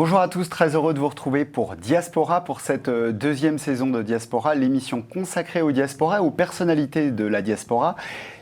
Bonjour à tous, très heureux de vous retrouver pour Diaspora, pour cette deuxième saison de Diaspora, l'émission consacrée aux diasporas, aux personnalités de la diaspora.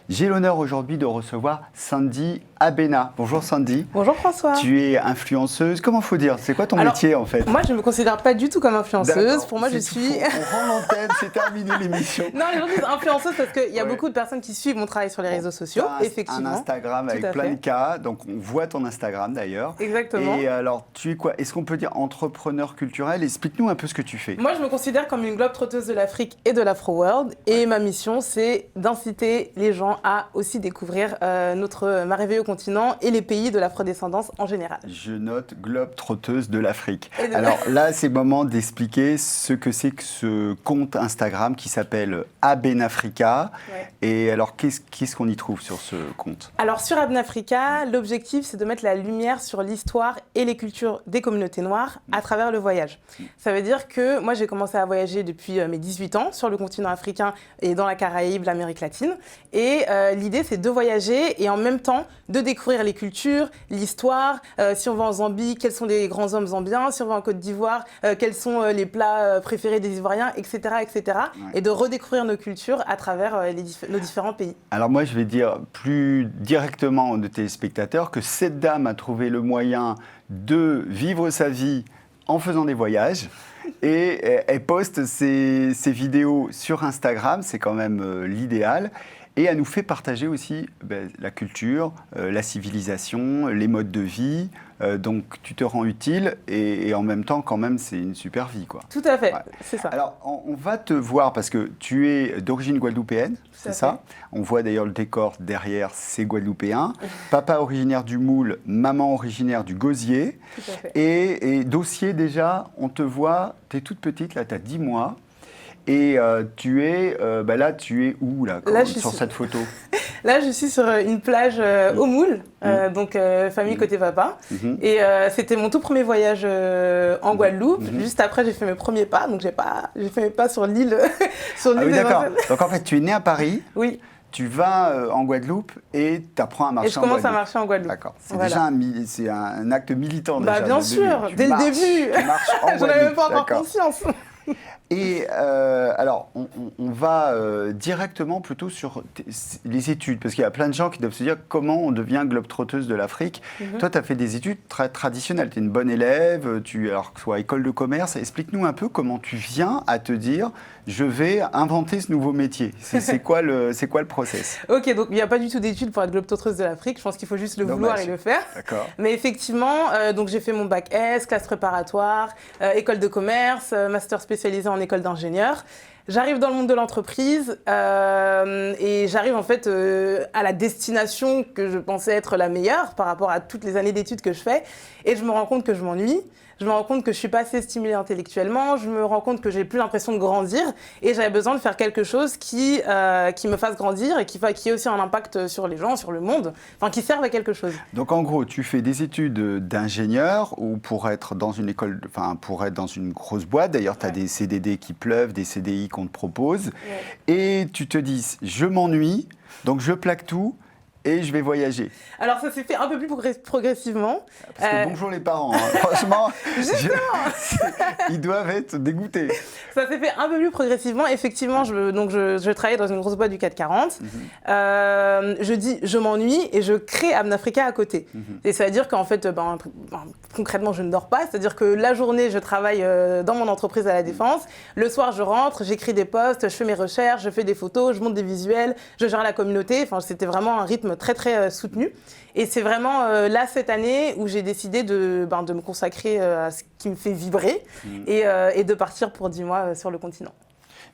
J'ai l'honneur aujourd'hui de recevoir Sandy Abena. Bonjour Sandy. Bonjour François. Tu es influenceuse. Comment faut dire? C'est quoi ton métier en fait? Moi, je ne me considère pas du tout comme influenceuse. Pour moi, je suis. On rend l'antenne, c'est terminé l'émission. Non, les gens disent influenceuse parce qu'il y a beaucoup de personnes qui suivent mon travail sur les réseaux sociaux. Effectivement. Un Instagram avec plein de cas. Donc on voit ton Instagram d'ailleurs. Exactement. Et alors, tu es quoi? Est-ce qu'on peut dire entrepreneur culturel? Explique-nous un peu ce que tu fais. Moi, je me considère comme une globe-trotteuse de l'Afrique et de l'Afro-World. Et ma mission, c'est d'inciter les gens à aussi découvrir notre merveilleux continent et les pays de l'afrodescendance en général. Je note globe-trotteuse de l'Afrique. Alors là, c'est le moment d'expliquer ce que c'est que ce compte Instagram qui s'appelle Abenafrica. Ouais. Et alors, qu'est-ce qu'on y trouve sur ce compte? Alors, sur Abenafrica, l'objectif, c'est de mettre la lumière sur l'histoire et les cultures des communautés noires à travers le voyage. Ça veut dire que moi, j'ai commencé à voyager depuis mes 18 ans sur le continent africain et dans la Caraïbe, l'Amérique latine. Et l'idée, c'est de voyager et en même temps de découvrir les cultures, l'histoire. Si on va en Zambie, quels sont les grands hommes zambiens? Si on va en Côte d'Ivoire, quels sont les plats préférés des Ivoiriens, etc. etc. Ouais. Et de redécouvrir nos cultures à travers nos différents pays. Alors moi, je vais dire plus directement de téléspectateurs que cette dame a trouvé le moyen de vivre sa vie en faisant des voyages. Et elle poste ses vidéos sur Instagram, c'est quand même l'idéal. Et elle nous fait partager aussi la culture, la civilisation, les modes de vie. Donc tu te rends utile et en même temps, quand même, c'est une super vie, quoi. Tout à fait, ouais. C'est ça. Alors, on va te voir parce que tu es d'origine guadeloupéenne, c'est ça? On voit d'ailleurs le décor derrière, c'est guadeloupéen. Papa originaire du Moule, maman originaire du Gosier. Tout à fait. Et dossier déjà, on te voit, tu es toute petite, là, tu as 10 mois. Et tu es où là, sur cette photo? Là, je suis sur une plage au Moule, donc famille côté papa. Et c'était mon tout premier voyage en Guadeloupe. Juste après, j'ai fait mes premiers pas, donc j'ai fait mes pas sur l'île. Ah oui, d'accord. Donc en fait, tu es né à Paris. Oui. Tu vas en Guadeloupe et tu apprends à marcher en Guadeloupe. Et je commence à marcher en Guadeloupe. D'accord. C'est déjà un acte militant. Déjà, bien sûr, dès le début. Tu marches en Guadeloupe. J'en avais même pas encore conscience. Et alors, on va directement plutôt sur les études, parce qu'il y a plein de gens qui doivent se dire comment on devient globe-trotteuse de l'Afrique. Toi, tu as fait des études très traditionnelles, tu es une bonne élève, alors que ce soit école de commerce. Explique-nous un peu comment tu viens à te dire je vais inventer ce nouveau métier. C'est quoi le process? Ok, donc il n'y a pas du tout d'études pour être globe-trotteuse de l'Afrique. Je pense qu'il faut juste le vouloir et le faire. D'accord. Mais effectivement, donc j'ai fait mon bac S, classe préparatoire, école de commerce, master spécialisé en école d'ingénieur. J'arrive dans le monde de l'entreprise et j'arrive en fait à la destination que je pensais être la meilleure par rapport à toutes les années d'études que je fais. Et je me rends compte que je m'ennuie. Je me rends compte que je ne suis pas assez stimulée intellectuellement, je me rends compte que j'ai plus l'impression de grandir et j'avais besoin de faire quelque chose qui me fasse grandir et qui ait aussi un impact sur les gens, sur le monde, enfin qui serve à quelque chose. Donc en gros, tu fais des études d'ingénieur ou pour être dans une école, enfin pour être dans une grosse boîte, d'ailleurs tu as des CDD qui pleuvent, des CDI qu'on te propose, et tu te dis je m'ennuie, donc je plaque tout. Et je vais voyager. Alors ça s'est fait un peu plus progressivement. Parce que bonjour les parents, hein. Franchement, ils doivent être dégoûtés. Ça s'est fait un peu plus progressivement. Effectivement, je travaillais dans une grosse boîte du 440. Je dis je m'ennuie et je crée Abenafrica à côté. Et ça veut dire qu'en fait, concrètement, je ne dors pas. C'est-à-dire que la journée, je travaille dans mon entreprise à la Défense. Le soir, je rentre, j'écris des posts, je fais mes recherches, je fais des photos, je monte des visuels, je gère la communauté. Enfin, c'était vraiment un rythme très très soutenu et c'est vraiment là cette année où j'ai décidé de me consacrer à ce qui me fait vibrer et de partir pour 10 mois sur le continent.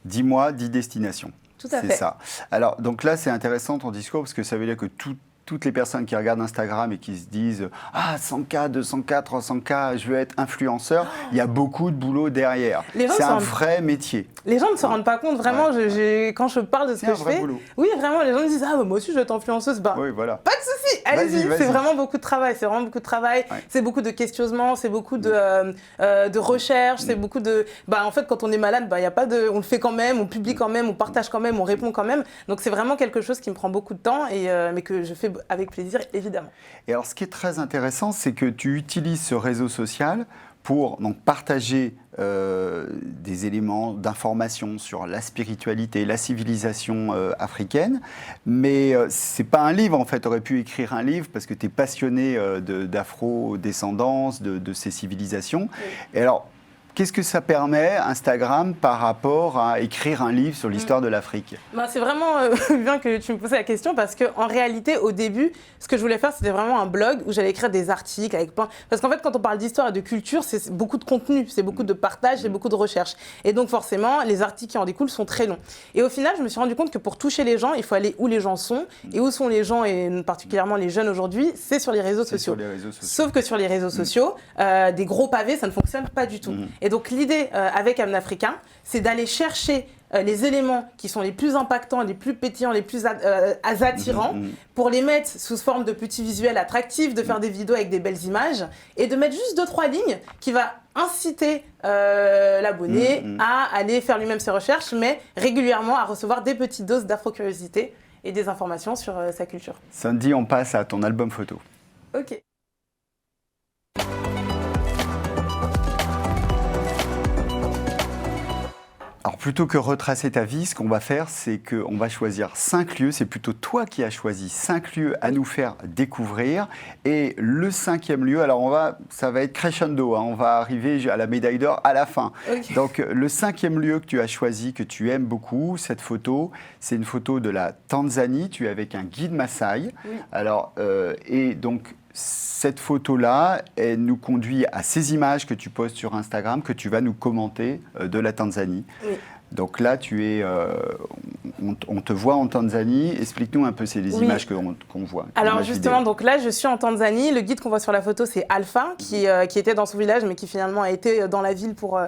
10 mois, 10 destinations. Tout à fait. C'est ça. Alors donc là c'est intéressant ton discours parce que ça veut dire que toutes les personnes qui regardent Instagram et qui se disent « Ah, 100K, 200K, 300K, je veux être influenceur », il y a beaucoup de boulot derrière. C'est un vrai métier. Les gens ne se rendent pas compte, vraiment, quand je parle de ce que je fais. Boulot. Oui, vraiment, les gens me disent « Ah, moi aussi, je veux être influenceuse. » Oui, voilà. Pas de souci, allez-y. C'est vraiment beaucoup de travail. C'est vraiment beaucoup de travail. Ouais. C'est beaucoup de questionnement, c'est beaucoup de recherche, c'est beaucoup de... en fait, quand on est malade, y a pas de... on le fait quand même, on publie quand même, on partage quand même, on répond quand même. Donc, c'est vraiment quelque chose qui me prend beaucoup de temps, mais que je fais avec plaisir, évidemment. Et alors, ce qui est très intéressant, c'est que tu utilises ce réseau social pour donc, partager des éléments d'information sur la spiritualité, la civilisation africaine. Mais ce n'est pas un livre, en fait. Tu aurais pu écrire un livre parce que tu es passionné d'afro-descendance, de ces civilisations. Oui. Et alors, qu'est-ce que ça permet, Instagram, par rapport à écrire un livre sur l'histoire de l'Afrique? C'est vraiment bien que tu me poses la question parce qu'en réalité, au début, ce que je voulais faire, c'était vraiment un blog où j'allais écrire des articles avec plein... Parce qu'en fait, quand on parle d'histoire et de culture, c'est beaucoup de contenu, c'est beaucoup de partage, c'est beaucoup de recherche. Et donc, forcément, les articles qui en découlent sont très longs. Et au final, je me suis rendu compte que pour toucher les gens, il faut aller où les gens sont. Et où sont les gens, et particulièrement les jeunes aujourd'hui, c'est sur les réseaux sociaux. Sauf que sur les réseaux sociaux, des gros pavés, ça ne fonctionne pas du tout. Et donc, l'idée avec Amnafrica, c'est d'aller chercher les éléments qui sont les plus impactants, les plus pétillants, les plus attirants, pour les mettre sous forme de petits visuels attractifs, de faire des vidéos avec des belles images, et de mettre juste 2-3 lignes qui va inciter l'abonné à aller faire lui-même ses recherches, mais régulièrement à recevoir des petites doses d'afro-curiosité et des informations sur sa culture. Sandy, on passe à ton album photo. Ok. Alors plutôt que retracer ta vie, ce qu'on va faire, c'est qu'on va choisir 5 lieux. C'est plutôt toi qui as choisi 5 lieux à nous faire découvrir. Et le 5e lieu, alors ça va être crescendo, hein, on va arriver à la médaille d'or à la fin. Okay. Donc le 5e lieu que tu as choisi, que tu aimes beaucoup, cette photo, c'est une photo de la Tanzanie. Tu es avec un guide Maasai. Oui. Alors, et donc... Cette photo-là, elle nous conduit à ces images que tu postes sur Instagram, que tu vas nous commenter de la Tanzanie. Oui. Donc là, on te voit en Tanzanie. Explique-nous un peu les images qu'on voit. Alors justement, donc là, je suis en Tanzanie. Le guide qu'on voit sur la photo, c'est Alpha, qui était dans son village, mais qui finalement a été dans la ville pour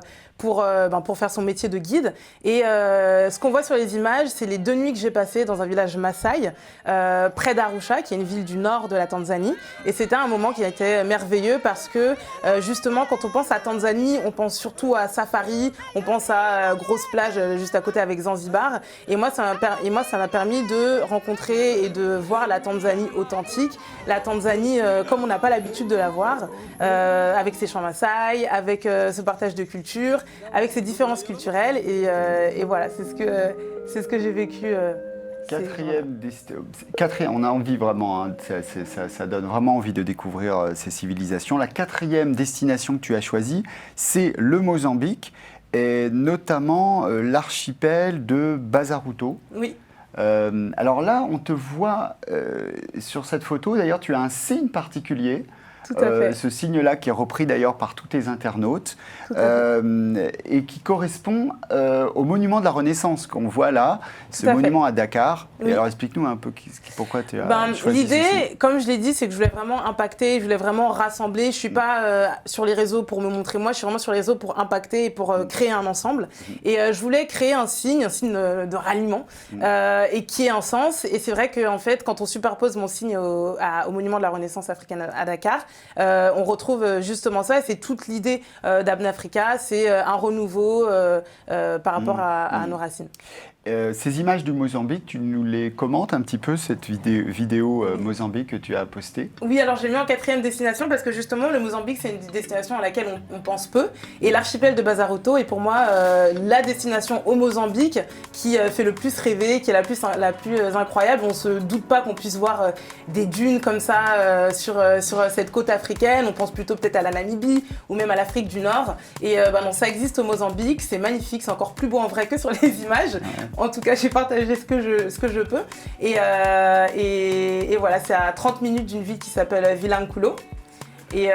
faire son métier de guide. Et ce qu'on voit sur les images, c'est les 2 nuits que j'ai passées dans un village Maasai, près d'Arusha, qui est une ville du nord de la Tanzanie. Et c'était un moment qui a été merveilleux parce que, justement, quand on pense à Tanzanie, on pense surtout à safari, on pense à grosse plage juste à côté avec Zanzibar. Et moi, ça m'a permis de rencontrer et de voir la Tanzanie authentique. La Tanzanie comme on n'a pas l'habitude de la voir, avec ses chants Maasai, avec ce partage de culture, avec ses différences culturelles. Et voilà, c'est ce que j'ai vécu. Quatrième, on a envie vraiment, hein, ça donne vraiment envie de découvrir ces civilisations. La 4e destination que tu as choisie, c'est le Mozambique, et notamment l'archipel de Bazaruto. Oui. Alors là, on te voit sur cette photo, d'ailleurs tu as un signe particulier. Tout à fait. Ce signe-là qui est repris d'ailleurs par tous tes internautes et qui correspond au monument de la Renaissance qu'on voit là, ce monument à Dakar. Oui. Et alors explique-nous un peu pourquoi tu as choisi l'idée, comme je l'ai dit, c'est que je voulais vraiment impacter, je voulais vraiment rassembler. Je ne suis pas sur les réseaux pour me montrer moi, je suis vraiment sur les réseaux pour impacter et pour créer un ensemble. Et je voulais créer un signe de ralliement et qui ait un sens. Et c'est vrai qu'en fait, quand on superpose mon signe au monument de la Renaissance africaine à Dakar, on retrouve justement ça, et c'est toute l'idée d'Amnafrica, c'est un renouveau par rapport à nos racines. Ces images du Mozambique, tu nous les commentes un petit peu, cette vidéo Mozambique que tu as postée? Oui, alors j'ai mis en 4e destination parce que justement le Mozambique c'est une destination à laquelle on pense peu, et l'archipel de Bazaruto est pour moi la destination au Mozambique qui fait le plus rêver, qui est la plus incroyable. On ne se doute pas qu'on puisse voir des dunes comme ça sur cette côte africaine. On pense plutôt peut-être à la Namibie ou même à l'Afrique du Nord, et non, ça existe au Mozambique, c'est magnifique, c'est encore plus beau en vrai que sur les images. En tout cas, j'ai partagé ce que je peux. Et voilà, c'est à 30 minutes d'une ville qui s'appelle Vilankulo. C'est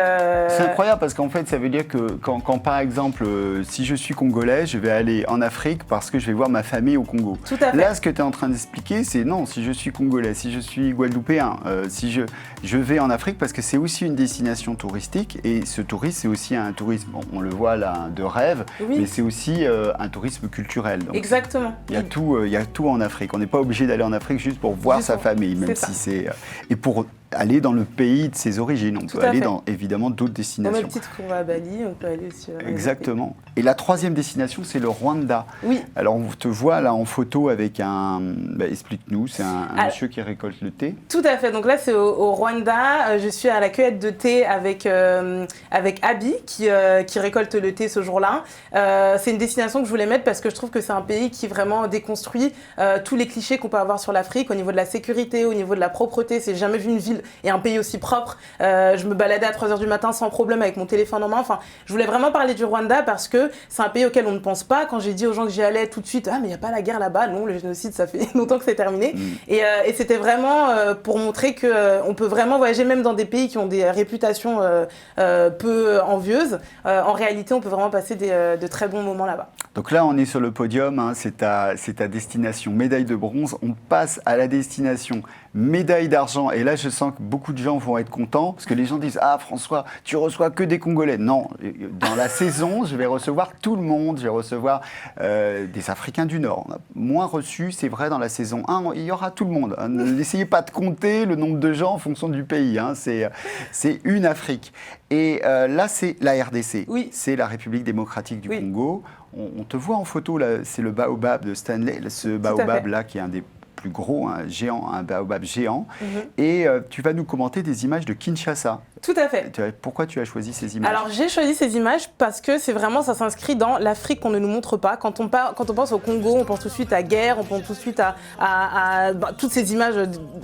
incroyable parce qu'en fait, ça veut dire que quand par exemple, si je suis congolais, je vais aller en Afrique parce que je vais voir ma famille au Congo. Tout à fait. Là, ce que tu es en train d'expliquer, c'est non, si je suis congolais, si je suis guadeloupéen, si je vais en Afrique parce que c'est aussi une destination touristique, et ce tourisme, c'est aussi un tourisme, bon, on le voit là, de rêve, oui, mais c'est aussi un tourisme culturel. Donc, exactement. Il y a tout en Afrique. On n'est pas obligé d'aller en Afrique juste pour voir sa famille, même si c'est... Et pour aller dans le pays de ses origines. On peut aller dans, évidemment, d'autres Au destinations. même titre qu'on va à Bali, on peut aller aussi... Exactement. Et la troisième destination, c'est le Rwanda. Oui. Alors, on te voit là en photo avec un... explique-nous, c'est un monsieur qui récolte le thé. Tout à fait. Donc là, c'est au Rwanda. Je suis à la cueillette de thé avec Abby, qui récolte le thé ce jour-là. C'est une destination que je voulais mettre parce que je trouve que c'est un pays qui vraiment déconstruit tous les clichés qu'on peut avoir sur l'Afrique au niveau de la sécurité, au niveau de la propreté. C'est jamais vu une ville et un pays aussi propre. Je me baladais à 3h du matin sans problème avec mon téléphone en main. Enfin, je voulais vraiment parler du Rwanda parce que c'est un pays auquel on ne pense pas. Quand j'ai dit aux gens que j'y allais tout de suite, ah mais il n'y a pas la guerre là-bas. Non, le génocide, ça fait longtemps que c'est terminé. Et c'était vraiment pour montrer qu'on peut vraiment voyager même dans des pays qui ont des réputations peu envieuses. En réalité, on peut vraiment passer de très bons moments là-bas. Donc là, on est sur le podium, hein, c'est ta destination médaille de bronze. On passe à la destination médaille d'argent. Et là, je sens que beaucoup de gens vont être contents parce que les gens disent « Ah, François, tu reçois que des Congolais ». Non, dans la saison, je vais recevoir tout le monde. Je vais recevoir des Africains du Nord. On a moins reçu, c'est vrai, dans la saison 1, il y aura tout le monde. N'essayez pas de compter le nombre de gens en fonction du pays. Hein. C'est une Afrique. Et là, c'est la RDC. Oui. C'est la République démocratique du Congo. On te voit en photo, là, c'est le baobab de Stanley, ce baobab-là qui est un des plus gros, un baobab géant. Et tu vas nous commenter des images de Kinshasa. Tout à fait. Pourquoi tu as choisi ces images? Alors j'ai choisi ces images parce que c'est vraiment, ça s'inscrit dans l'Afrique qu'on ne nous montre pas. Quand on pense au Congo, on pense tout de suite à guerre, on pense tout de suite à toutes ces images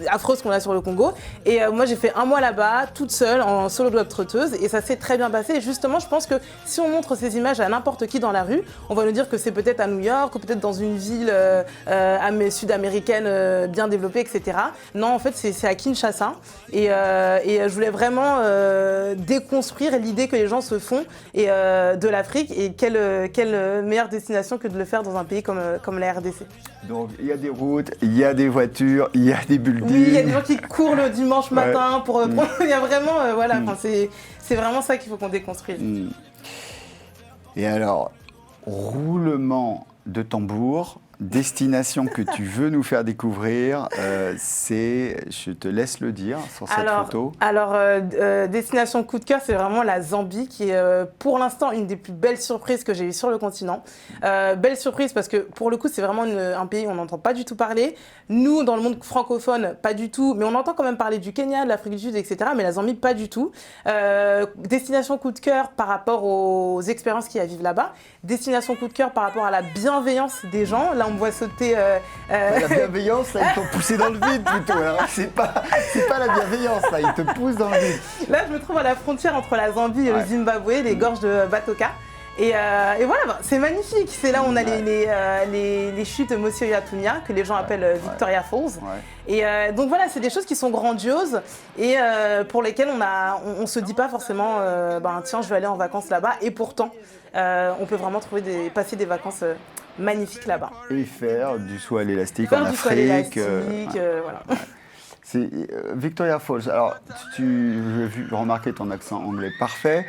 affreuses qu'on a sur le Congo. Et moi j'ai fait un mois là-bas, toute seule, en solo globe-trotteuse, et ça s'est très bien passé. Et justement, je pense que si on montre ces images à n'importe qui dans la rue, on va nous dire que c'est peut-être à New York, ou peut-être dans une ville sud-américaine bien développée, etc. Non, en fait, c'est à Kinshasa. Et je voulais vraiment déconstruire l'idée que les gens se font de l'Afrique, et quelle meilleure destination que de le faire dans un pays comme la RDC. Donc il y a des routes, il y a des voitures, il y a des buildings. Oui, il y a des gens qui courent le dimanche matin pour il y a vraiment voilà, c'est vraiment ça qu'il faut qu'on déconstruise. Et alors, roulement de tambour, destination que tu veux nous faire découvrir, je te laisse le dire sur cette photo. Alors, destination coup de cœur, c'est vraiment la Zambie, qui est pour l'instant une des plus belles surprises que j'ai eues sur le continent. Belle surprise parce que pour le coup, c'est vraiment un pays où on n'entend pas du tout parler. Nous, dans le monde francophone, pas du tout, mais on entend quand même parler du Kenya, de l'Afrique du Sud, etc. Mais la Zambie, pas du tout. Destination coup de cœur par rapport aux expériences qu'il y a à vivre là-bas. Destination coup de cœur par rapport à la bienveillance des gens. Là, on me voit sauter... La bienveillance, là, ils t'ont poussé dans le vide plutôt. Alors, c'est pas la bienveillance, là, ils te poussent dans le vide. Là, je me trouve à la frontière entre la Zambie et le Zimbabwe, les gorges de Batoka. Et voilà, c'est magnifique. C'est là où on a les chutes Mosioya-Tunya, que les gens appellent Victoria Falls. Et donc voilà, c'est des choses qui sont grandioses et pour lesquelles on ne se dit pas forcément tiens, je vais aller en vacances là-bas. Et pourtant, on peut vraiment passer des vacances magnifiques là-bas. Et faire du saut à l'élastique en Afrique. Faire du saut à l'élastique, voilà. C'est Victoria Falls. Alors, j'ai remarqué ton accent anglais parfait.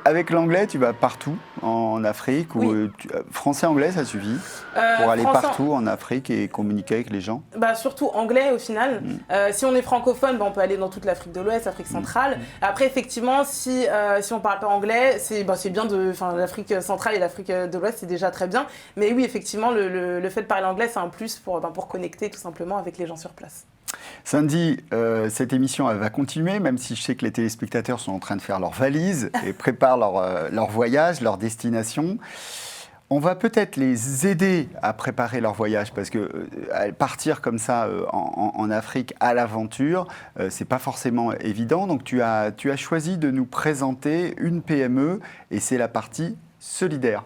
Avec l'anglais, tu vas partout en Afrique ou français-anglais, ça suffit pour aller partout en Afrique et communiquer avec les gens? Surtout anglais au final. Si on est francophone, on peut aller dans toute l'Afrique de l'Ouest, l'Afrique centrale. Après, effectivement, si on parle pas anglais, c'est bien l'Afrique centrale et l'Afrique de l'Ouest, c'est déjà très bien. Mais oui, effectivement, le fait de parler anglais, c'est un plus pour connecter tout simplement avec les gens sur place. Sandy, cette émission elle va continuer, même si je sais que les téléspectateurs sont en train de faire leurs valises et préparent leur voyage, leur destination. On va peut-être les aider à préparer leur voyage parce que partir comme ça en Afrique à l'aventure, c'est pas forcément évident. Donc tu as choisi de nous présenter une PME et c'est la partie solidaire.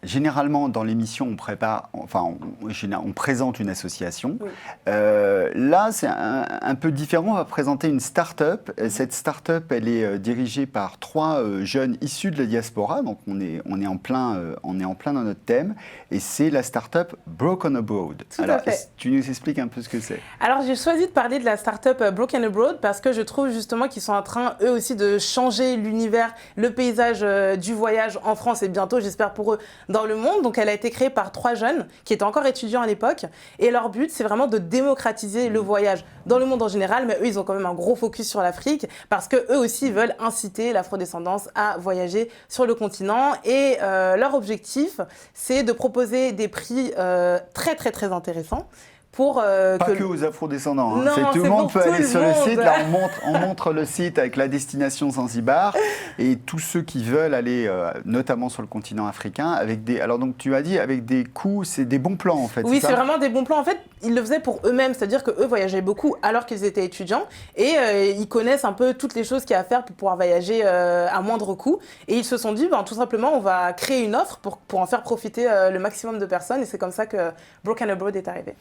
Généralement, dans l'émission, on présente une association. Oui. Là, c'est un peu différent. On va présenter une start-up. Cette start-up, elle est dirigée par 3 jeunes issus de la diaspora. Donc, on est en plein dans notre thème. Et c'est la start-up Broken Abroad. Alors, tu nous expliques un peu ce que c'est? Alors, j'ai choisi de parler de la start-up Broken Abroad parce que je trouve justement qu'ils sont en train, eux aussi, de changer l'univers, le paysage du voyage en France et bientôt, j'espère pour eux, dans dans le monde. Donc, elle a été créée par 3 jeunes qui étaient encore étudiants à l'époque. Et leur but, c'est vraiment de démocratiser le voyage dans le monde en général. Mais eux, ils ont quand même un gros focus sur l'Afrique parce qu'eux aussi veulent inciter l'afrodescendance à voyager sur le continent. Et leur objectif, c'est de proposer des prix très, très, très intéressants. Pas que aux afrodescendants. Non, tout le monde peut aller sur le site. Là, on montre le site avec la destination Zanzibar. Et tous ceux qui veulent aller, notamment sur le continent africain, avec des. Alors, donc, tu as dit avec des coûts, c'est des bons plans, en fait. Oui, c'est vraiment des bons plans. En fait, ils le faisaient pour eux-mêmes. C'est-à-dire qu'eux voyageaient beaucoup alors qu'ils étaient étudiants. Et ils connaissent un peu toutes les choses qu'il y a à faire pour pouvoir voyager à moindre coût. Et ils se sont dit, tout simplement, on va créer une offre pour en faire profiter le maximum de personnes. Et c'est comme ça que Broken Abroad est arrivé.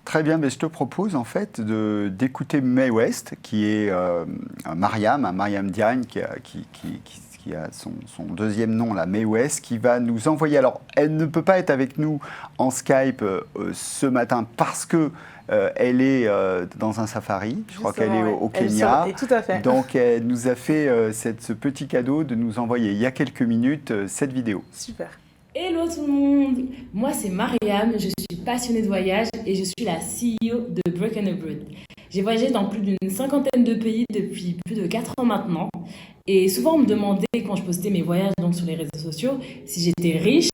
Très bien, mais je te propose en fait d'écouter Mae West, qui est Mariam Diagne, qui a son deuxième nom, là, Mae West, qui va nous envoyer. Alors, elle ne peut pas être avec nous en Skype ce matin parce que elle est dans un safari. Je crois qu'elle est au Kenya. Tout à fait. Donc, elle nous a fait ce petit cadeau de nous envoyer il y a quelques minutes cette vidéo. Super. Hello tout le monde, moi c'est Mariam, je suis passionnée de voyage et je suis la CEO de Broken Abroad. J'ai voyagé dans plus d'une 50aine de pays depuis plus de 4 ans maintenant et souvent on me demandait quand je postais mes voyages donc sur les réseaux sociaux si j'étais riche.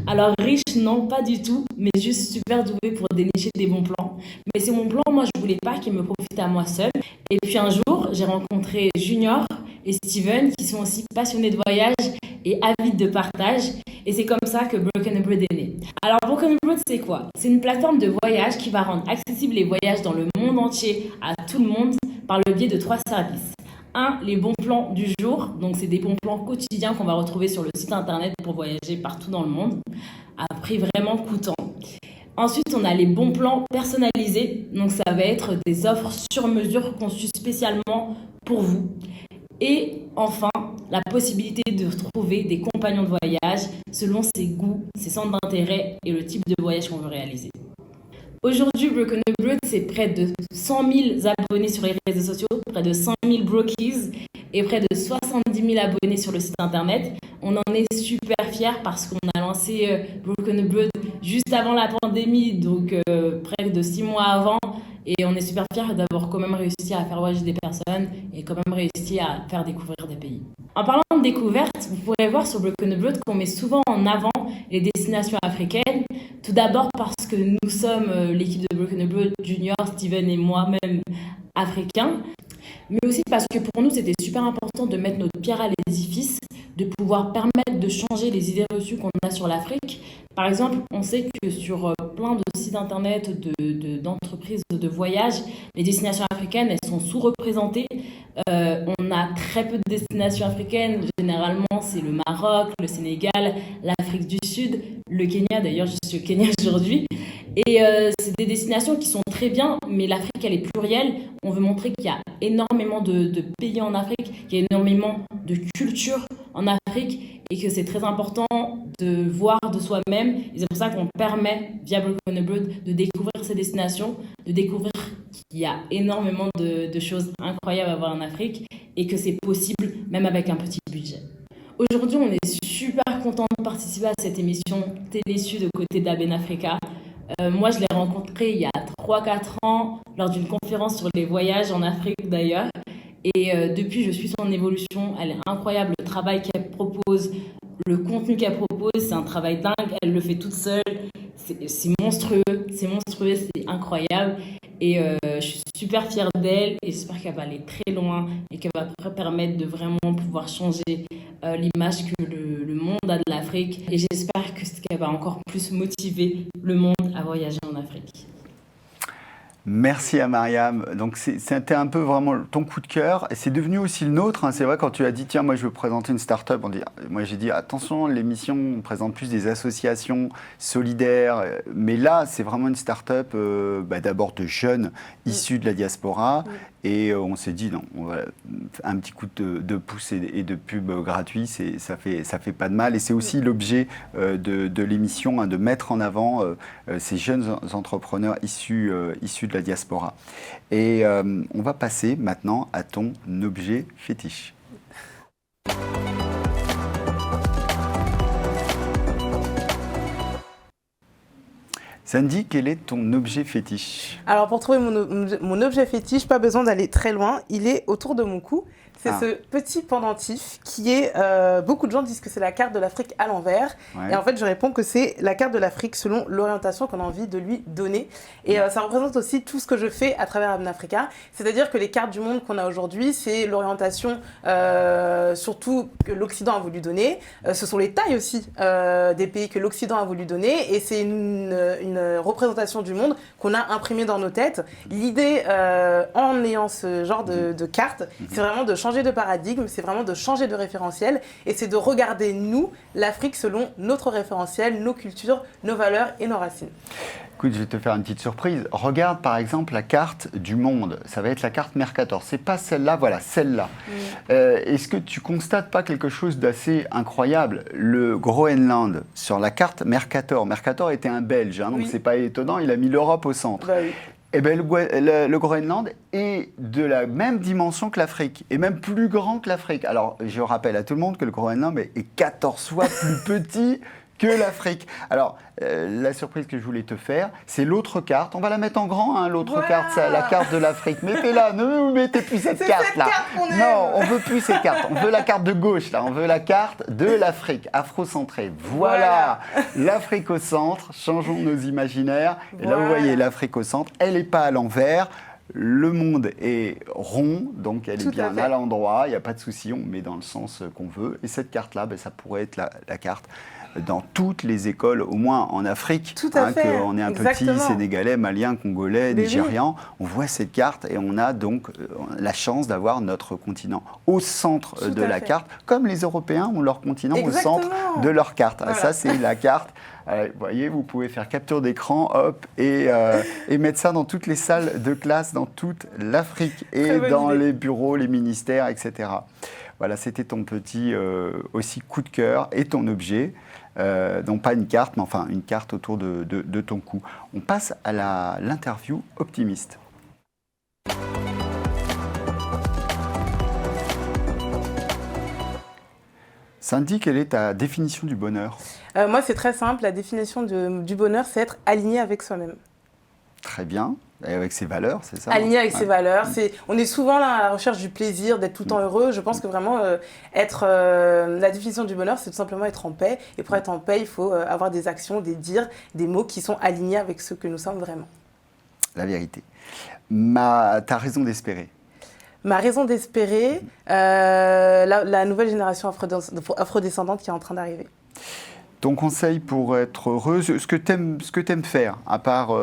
Alors riche non, pas du tout, mais juste super douée pour dénicher des bons plans. Mais ces bons plans, moi je voulais pas qu'ils me profitent à moi seule. Et puis un jour, j'ai rencontré Junior et Steven qui sont aussi passionnés de voyage et avides de partage. Et c'est comme ça que Broken Abroad est né. Alors Broken Abroad, c'est quoi? C'est une plateforme de voyage qui va rendre accessibles les voyages dans le monde entier à tout le monde par le biais de 3 services. 1, les bons plans du jour. Donc c'est des bons plans quotidiens qu'on va retrouver sur le site internet pour voyager partout dans le monde, à prix vraiment coûtant. Ensuite, on a les bons plans personnalisés. Donc ça va être des offres sur mesure conçues spécialement pour vous. Et enfin, la possibilité de trouver des compagnons de voyage selon ses goûts, ses centres d'intérêt et le type de voyage qu'on veut réaliser. Aujourd'hui, Broken Abroad, c'est près de 100 000 abonnés sur les réseaux sociaux, près de 100 000 brokies et près de 70 000 abonnés sur le site internet. On en est super fiers parce qu'on a lancé Broken Abroad juste avant la pandémie, donc près de 6 mois avant. Et on est super fiers d'avoir quand même réussi à faire voyager des personnes et quand même réussi à faire découvrir des pays. En parlant de découverte, vous pourrez voir sur Broken Abroad qu'on met souvent en avant les destinations africaines. Tout d'abord parce que nous sommes l'équipe de Broken Abroad, Junior, Steven et moi-même africains. Mais aussi parce que pour nous, c'était super important de mettre notre pierre à l'édifice, de pouvoir permettre de changer les idées reçues qu'on a sur l'Afrique. Par exemple, on sait que sur plein de sites internet d'entreprises de voyage, les destinations africaines, elles sont sous-représentées. On a très peu de destinations africaines. Généralement, c'est le Maroc, le Sénégal, l'Afrique du Sud, le Kenya. D'ailleurs, je suis au Kenya aujourd'hui. Et c'est des destinations qui sont très bien, mais l'Afrique, elle est plurielle. On veut montrer qu'il y a énormément de pays en Afrique, qu'il y a énormément de culture en Afrique et que c'est très important de voir de soi-même. Et c'est pour ça qu'on permet, via Broken Abroad, de découvrir ces destinations, de découvrir qu'il y a énormément de choses incroyables à voir en Afrique et que c'est possible même avec un petit budget. Aujourd'hui, on est super content de participer à cette émission Télé-Sud aux côtés d'Aben Africa. Moi, je l'ai rencontré il y a 3-4 ans lors d'une conférence sur les voyages en Afrique d'ailleurs. Et depuis, je suis son évolution. Elle est incroyable, le travail qu'elle propose, le contenu qu'elle propose, c'est un travail dingue. Elle le fait toute seule. C'est monstrueux, c'est incroyable. Et je suis super fière d'elle et j'espère qu'elle va aller très loin et qu'elle va permettre de vraiment pouvoir changer l'image que le monde a de l'Afrique. Et j'espère qu'elle va encore plus motiver le monde à voyager en Afrique. Merci à Mariam. Donc c'était un peu vraiment ton coup de cœur et c'est devenu aussi le nôtre. Hein. C'est vrai quand tu as dit tiens moi je veux présenter une start-up, moi j'ai dit attention l'émission on présente plus des associations solidaires, mais là c'est vraiment une start-up d'abord de jeunes issus de la diaspora. Et on s'est dit, non, un petit coup de pouce et de pub gratuit, ça fait pas de mal. Et c'est aussi l'objet de l'émission, hein, de mettre en avant ces jeunes entrepreneurs issus de la diaspora. Et on va passer maintenant à ton objet fétiche. Sandy, quel est ton objet fétiche? Alors, pour trouver mon objet fétiche, pas besoin d'aller très loin. Il est autour de mon cou. C'est ce petit pendentif qui est... beaucoup de gens disent que c'est la carte de l'Afrique à l'envers. Ouais. Et en fait, je réponds que c'est la carte de l'Afrique selon l'orientation qu'on a envie de lui donner. Et ça représente aussi tout ce que je fais à travers Abnafrica. C'est-à-dire que les cartes du monde qu'on a aujourd'hui, c'est l'orientation surtout que l'Occident a voulu donner. Ce sont les tailles aussi des pays que l'Occident a voulu donner. Et c'est une représentation du monde qu'on a imprimée dans nos têtes. L'idée, en ayant ce genre de carte, c'est vraiment de changer de paradigme, c'est vraiment de changer de référentiel et c'est de regarder, nous, l'Afrique selon notre référentiel, nos cultures, nos valeurs et nos racines. Écoute, je vais te faire une petite surprise. Regarde par exemple la carte du monde. Ça va être la carte Mercator. C'est pas celle-là, voilà, celle-là. Est-ce que tu constates pas quelque chose d'assez incroyable? Le Groenland, sur la carte Mercator. Mercator était un Belge, hein, donc c'est pas étonnant, il a mis l'Europe au centre. Bah oui. Eh bien, le Groenland est de la même dimension que l'Afrique, et même plus grand que l'Afrique. Alors, je rappelle à tout le monde que le Groenland est 14 fois plus petit que l'Afrique. Alors, la surprise que je voulais te faire, c'est l'autre carte. On va la mettre en grand, hein, l'autre carte, c'est la carte de l'Afrique. Mettez-la, ne vous mettez plus cette carte-là. Non, on veut plus cette carte. On veut la carte de gauche, là. On veut la carte de l'Afrique, afrocentrée. Voilà. L'Afrique au centre, changeons nos imaginaires. Et là, vous voyez l'Afrique au centre, elle n'est pas à l'envers. Le monde est rond, donc elle est bien à l'endroit, il n'y a pas de souci, on met dans le sens qu'on veut. Et cette carte-là, ça pourrait être la carte dans toutes les écoles, au moins en Afrique, qu'on est un petit Sénégalais, Malien, Congolais, Nigérian. On voit cette carte et on a donc la chance d'avoir notre continent au centre de la carte, comme les Européens ont leur continent au centre de leur carte. Voilà. Ça, c'est la carte. Vous voyez, vous pouvez faire capture d'écran, hop, et mettre ça dans toutes les salles de classe, dans toute l'Afrique, et dans les bureaux, les ministères, etc. Voilà, c'était ton petit aussi coup de cœur et ton objet. Donc pas une carte, mais enfin une carte autour de ton cou. On passe à l'interview optimiste. Sandy, quelle est ta définition du bonheur? Moi, c'est très simple. La définition du bonheur, c'est être aligné avec soi-même. Très bien. Et avec ses valeurs, c'est ça? Aligné avec ses valeurs. On est souvent là à la recherche du plaisir, d'être tout le temps heureux. Je pense que vraiment, la définition du bonheur, c'est tout simplement être en paix. Et pour être en paix, il faut avoir des actions, des dires, des mots qui sont alignés avec ce que nous sommes vraiment. La vérité. Ta raison d'espérer? Ma raison d'espérer, la nouvelle génération afrodescendante qui est en train d'arriver. Ton conseil pour être heureuse, ce que tu aimes faire, à part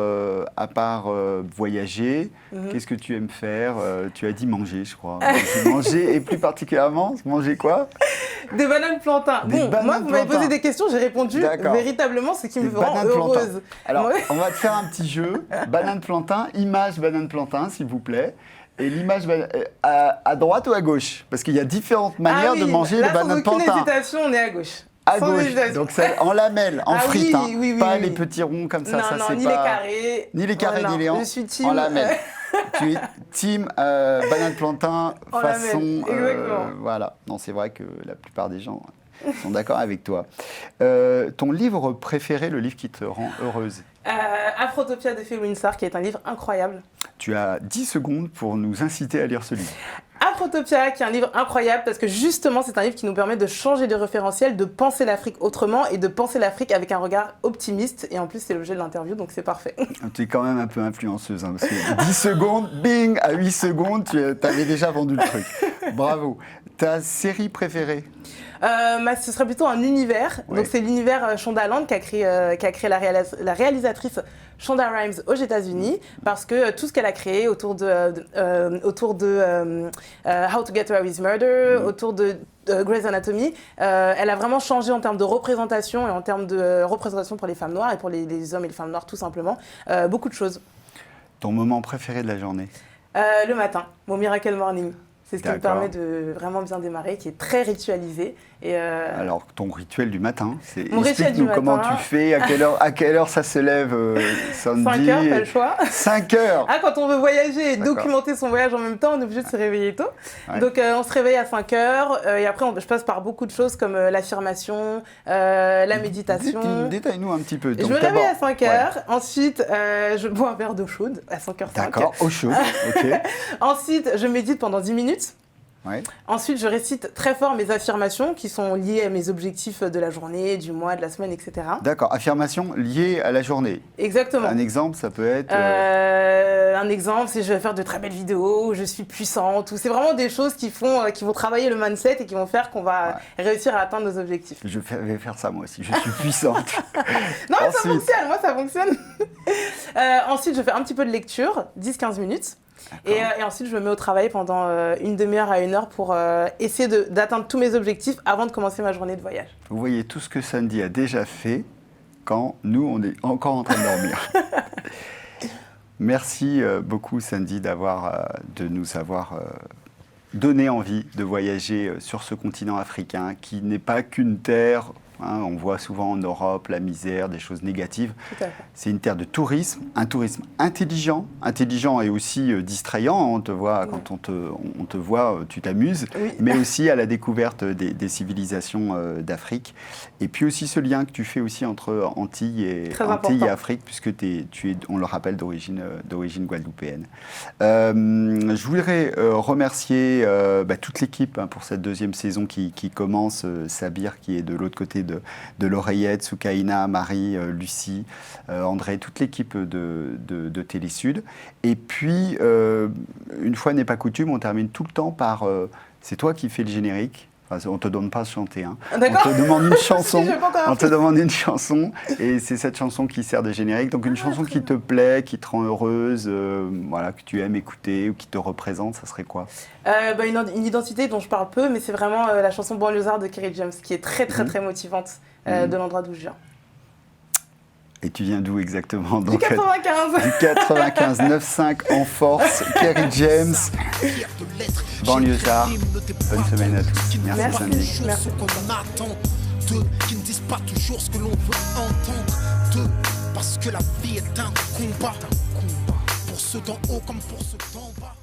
voyager, qu'est-ce que tu aimes faire? Tu as dit manger, je crois. Manger, et plus particulièrement, manger quoi? Des bananes plantains. Moi, vous m'avez posé des questions, j'ai répondu véritablement ce qui me rend heureuse. Alors, on va te faire un petit jeu. Banane plantain, image banane plantain, s'il vous plaît. Et l'image à droite ou à gauche? Parce qu'il y a différentes manières de manger le banane plantain. Sans aucune hésitation, on est à gauche. À gauche, donc c'est en lamelles, en frites, pas les petits ronds comme ça. Non, ça ni pas... les carrés. Ni les carrés, ni les hanches. Je suis team. En lamelles. Tu es team banane plantain façon. Voilà. Non, c'est vrai que la plupart des gens sont d'accord avec toi. Ton livre préféré, le livre qui te rend heureuse? Afrotopia de Phil Winsor, qui est un livre incroyable. Tu as 10 secondes pour nous inciter à lire ce livre. Afrotopia, qui est un livre incroyable parce que justement c'est un livre qui nous permet de changer de référentiel, de penser l'Afrique autrement et de penser l'Afrique avec un regard optimiste. Et en plus c'est l'objet de l'interview, donc c'est parfait. Tu es quand même un peu influenceuse, hein, parce que 10 secondes, bing, à 8 secondes, tu avais déjà vendu le truc. Bravo. Ta série préférée? Ce serait plutôt un univers. Ouais. Donc c'est l'univers Shondaland qui a créé la réalisatrice Shonda Rhimes aux États-Unis, parce que tout ce qu'elle a créé autour de How to Get Away with Murder, autour de Grey's Anatomy, elle a vraiment changé en termes de représentation et en termes de représentation pour les femmes noires et pour les hommes et les femmes noires tout simplement. Beaucoup de choses. Ton moment préféré de la journée? Le matin, mon Miracle Morning. C'est ce qui me permet de vraiment bien démarrer, qui est très ritualisé. Alors, ton rituel du matin, mon rituel du matin, comment tu fais, à quelle heure ça se lève samedi? 5 heures, pas le choix. 5 heures. Ah, quand on veut voyager et documenter son voyage en même temps, on est obligé de se réveiller tôt. Ouais. Donc, on se réveille à 5 heures et après, je passe par beaucoup de choses comme l'affirmation, la méditation. Détaille-nous un petit peu. Donc, je me réveille à 5 heures. Ensuite, je bois un verre d'eau chaude à 5h05. D'accord, eau chaude, ok. Ensuite, je médite pendant 10 minutes. Ouais. Ensuite, je récite très fort mes affirmations qui sont liées à mes objectifs de la journée, du mois, de la semaine, etc. D'accord, affirmations liées à la journée. Exactement. Un exemple, ça peut être... Un exemple, c'est je vais faire de très belles vidéos, je suis puissante, ou c'est vraiment des choses qui vont travailler le mindset et qui vont faire qu'on va réussir à atteindre nos objectifs. Je vais faire ça moi aussi, je suis puissante. Non, mais ça fonctionne, moi ça fonctionne. Ensuite, je fais un petit peu de lecture, 10-15 minutes. Et ensuite, je me mets au travail pendant une demi-heure à 1 heure pour essayer d'atteindre tous mes objectifs avant de commencer ma journée de voyage. Vous voyez tout ce que Sandy a déjà fait quand nous, on est encore en train de dormir. Merci beaucoup, Sandy, de nous avoir donné envie de voyager sur ce continent africain qui n'est pas qu'une terre. On voit souvent en Europe la misère, des choses négatives. C'est une terre de tourisme, un tourisme intelligent et aussi distrayant. On te voit, quand on te voit, tu t'amuses, mais aussi à la découverte des civilisations d'Afrique. Et puis aussi ce lien que tu fais aussi entre Antilles et Afrique, puisque tu es, on le rappelle, d'origine guadeloupéenne. Je voudrais remercier toute l'équipe pour cette deuxième saison qui commence. Sabir qui est de l'autre côté de l'oreillette, Soukaina, Marie, Lucie, André, toute l'équipe de Télésud. Et puis, une fois n'est pas coutume, on termine tout le temps par c'est toi qui fais le générique. Enfin, on ne te demande pas de chanter. Hein. On te demande une chanson. On te demande une chanson et c'est cette chanson qui sert de générique. Donc une chanson qui te plaît, qui te rend heureuse, que tu aimes écouter ou qui te représente, ça serait quoi? Une identité dont je parle peu, mais c'est vraiment la chanson Banlieusard de Kerry James, qui est très très très motivante de l'endroit d'où je viens. Et tu viens d'où exactement? Du 95. Du 95, 9-5 en force, Kerry James, Banlieusard. Bonne semaine à tous. Merci Sandy. Merci. Qui ne disent pas toujours ce que l'on veut entendre. Parce que la vie est un combat. Pour ceux d'en haut comme pour ceux d'en bas.